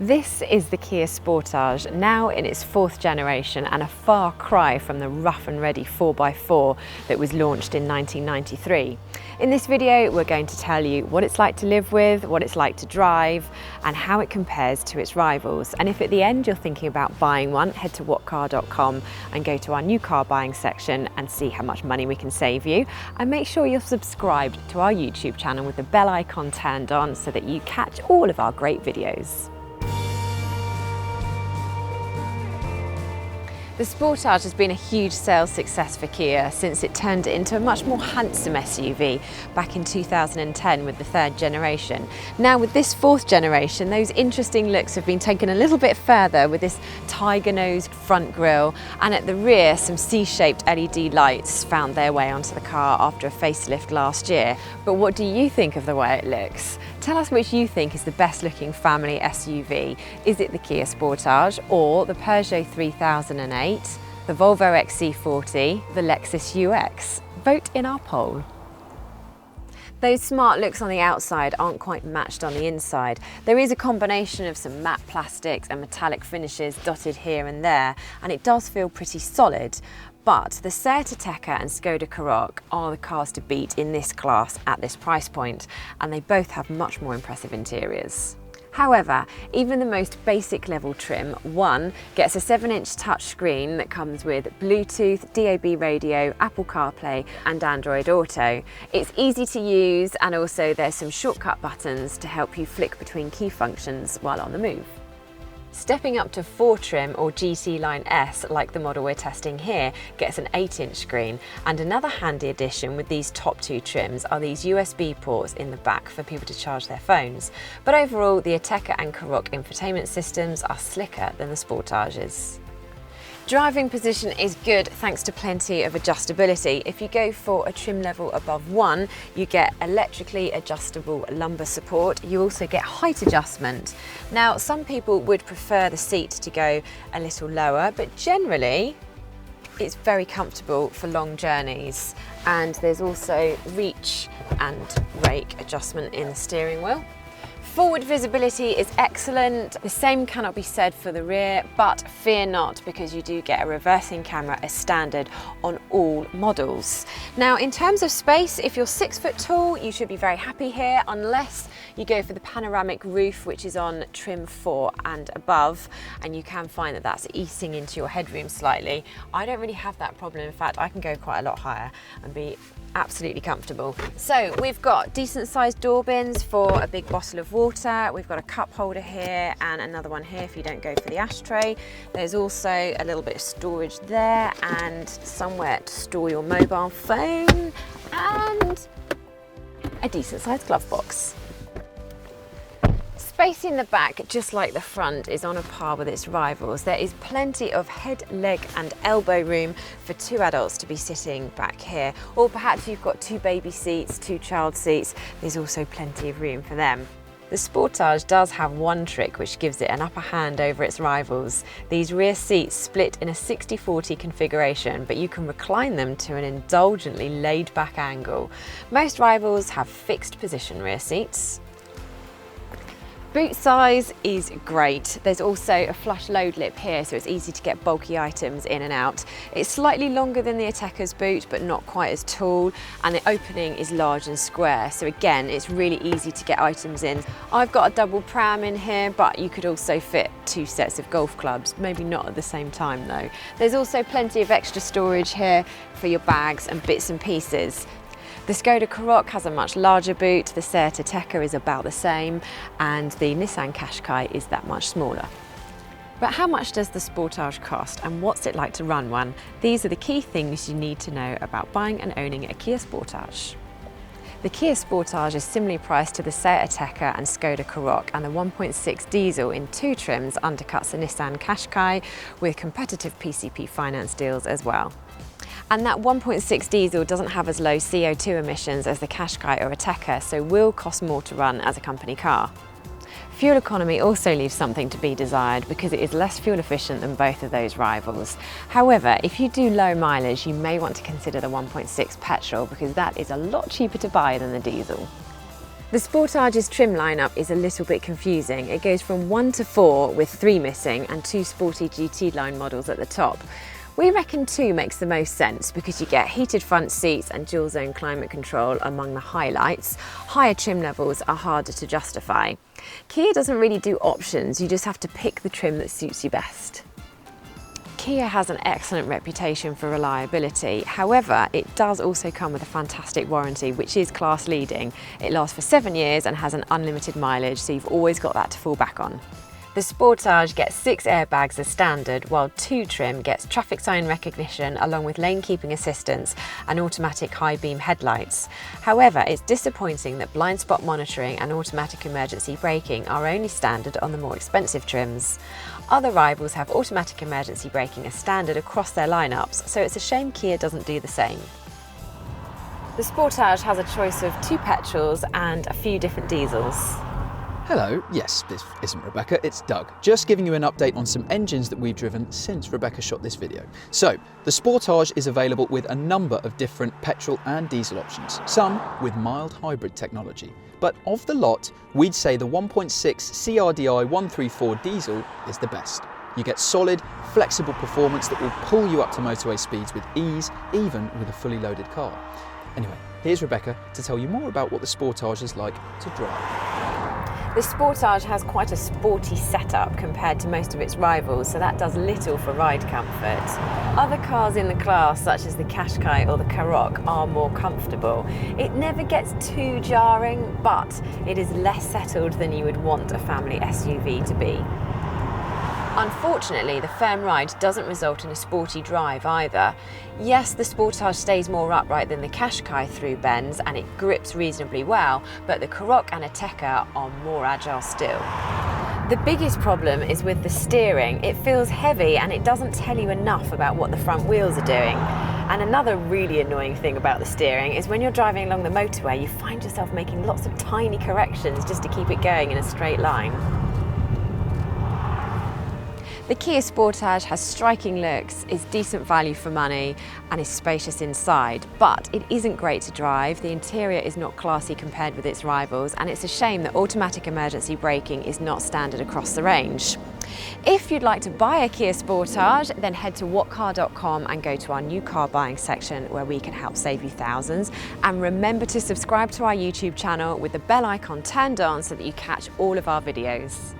This is the Kia Sportage, now in its fourth generation and a far cry from the rough and ready 4x4 that was launched in 1993. In this video, we're going to tell you what it's like to live with, what it's like to drive, and how it compares to its rivals. And if at the end you're thinking about buying one, head to whatcar.com and go to our new car buying section and see how much money we can save you. And make sure you're subscribed to our YouTube channel with the bell icon turned on so that you catch all of our great videos. The Sportage has been a huge sales success for Kia since it turned it into a much more handsome SUV back in 2010 with the third generation. Now with this fourth generation, those interesting looks have been taken a little bit further with this tiger-nosed front grille, and at the rear some C-shaped LED lights found their way onto the car after a facelift last year. But what do you think of the way it looks? Tell us which you think is the best looking family SUV. Is it the Kia Sportage or the Peugeot 3008, the Volvo XC40, the Lexus UX? Vote in our poll. Those smart looks on the outside aren't quite matched on the inside. There is a combination of some matte plastics and metallic finishes dotted here and there, and it does feel pretty solid. But the Seat Ateca and Skoda Karoq are the cars to beat in this class at this price point, and they both have much more impressive interiors. However, even the most basic level trim, One, gets a 7-inch touchscreen that comes with Bluetooth, DAB radio, Apple CarPlay and Android Auto. It's easy to use, and also there's some shortcut buttons to help you flick between key functions while on the move. Stepping up to 4 trim or GT Line S, like the model we're testing here, gets an 8-inch screen, and another handy addition with these top 2 trims are these USB ports in the back for people to charge their phones. But overall, the Ateca and Karoq infotainment systems are slicker than the Sportages. Driving position is good thanks to plenty of adjustability. If you go for a trim level above 1, you get electrically adjustable lumbar support. You also get height adjustment. Now, some people would prefer the seat to go a little lower, but generally it's very comfortable for long journeys. And there's also reach and rake adjustment in the steering wheel. Forward visibility is excellent. The same cannot be said for the rear, but fear not, because you do get a reversing camera as standard on all models. Now, in terms of space, if you're 6 foot tall, you should be very happy here, unless you go for the panoramic roof, which is on trim 4 and above, and you can find that that's eating into your headroom slightly. I don't really have that problem. In fact, I can go quite a lot higher and be absolutely comfortable. So we've got decent sized door bins for a big bottle of water. We've got a cup holder here and another one here if you don't go for the ashtray. There's also a little bit of storage there and somewhere to store your mobile phone, and a decent sized glove box. Space in the back, just like the front, is on a par with its rivals. There is plenty of head, leg and elbow room for 2 adults to be sitting back here. Or perhaps you've got 2 baby seats, 2 child seats. There's also plenty of room for them. The Sportage does have one trick which gives it an upper hand over its rivals. These rear seats split in a 60-40 configuration, but you can recline them to an indulgently laid back angle. Most rivals have fixed position rear seats. Boot size is great. There's also a flush load lip here, so it's easy to get bulky items in and out. It's slightly longer than the Ateca's boot, but not quite as tall, and the opening is large and square, so again, it's really easy to get items in. I've got a double pram in here, but you could also fit 2 sets of golf clubs, maybe not at the same time though. There's also plenty of extra storage here for your bags and bits and pieces. The Skoda Karoq has a much larger boot, the Seat Ateca is about the same, and the Nissan Qashqai is that much smaller. But how much does the Sportage cost, and what's it like to run one? These are the key things you need to know about buying and owning a Kia Sportage. The Kia Sportage is similarly priced to the Seat Ateca and Skoda Karoq, and the 1.6 diesel in 2 trims undercuts the Nissan Qashqai with competitive PCP finance deals as well. And that 1.6 diesel doesn't have as low CO2 emissions as the Qashqai or Ateca, so will cost more to run as a company car. Fuel economy also leaves something to be desired because it is less fuel efficient than both of those rivals. However, if you do low mileage, you may want to consider the 1.6 petrol because that is a lot cheaper to buy than the diesel. The Sportage's trim lineup is a little bit confusing. It goes from 1 to 4 with 3 missing and 2 sporty GT line models at the top. We reckon 2 makes the most sense because you get heated front seats and dual zone climate control among the highlights. Higher trim levels are harder to justify. Kia doesn't really do options, you just have to pick the trim that suits you best. Kia has an excellent reputation for reliability. However, it does also come with a fantastic warranty, which is class leading. It lasts for 7 years and has an unlimited mileage, so you've always got that to fall back on. The Sportage gets 6 airbags as standard, while 2 trim gets traffic sign recognition along with lane keeping assistance and automatic high beam headlights. However, it's disappointing that blind spot monitoring and automatic emergency braking are only standard on the more expensive trims. Other rivals have automatic emergency braking as standard across their lineups, so it's a shame Kia doesn't do the same. The Sportage has a choice of 2 petrols and a few different diesels. Hello, yes, this isn't Rebecca, it's Doug. Just giving you an update on some engines that we've driven since Rebecca shot this video. So, the Sportage is available with a number of different petrol and diesel options, some with mild hybrid technology. But of the lot, we'd say the 1.6 CRDI 134 diesel is the best. You get solid, flexible performance that will pull you up to motorway speeds with ease, even with a fully loaded car. Anyway, here's Rebecca to tell you more about what the Sportage is like to drive. The Sportage has quite a sporty setup compared to most of its rivals, so that does little for ride comfort. Other cars in the class, such as the Qashqai or the Karoq, are more comfortable. It never gets too jarring, but it is less settled than you would want a family SUV to be. Unfortunately, the firm ride doesn't result in a sporty drive either. Yes, the Sportage stays more upright than the Qashqai through bends and it grips reasonably well, but the Karoq and Ateca are more agile still. The biggest problem is with the steering. It feels heavy and it doesn't tell you enough about what the front wheels are doing. And another really annoying thing about the steering is when you're driving along the motorway, you find yourself making lots of tiny corrections just to keep it going in a straight line. The Kia Sportage has striking looks, is decent value for money and is spacious inside, but it isn't great to drive. The interior is not classy compared with its rivals, and it's a shame that automatic emergency braking is not standard across the range. If you'd like to buy a Kia Sportage, then head to whatcar.com and go to our new car buying section where we can help save you thousands. And remember to subscribe to our YouTube channel with the bell icon turned on so that you catch all of our videos.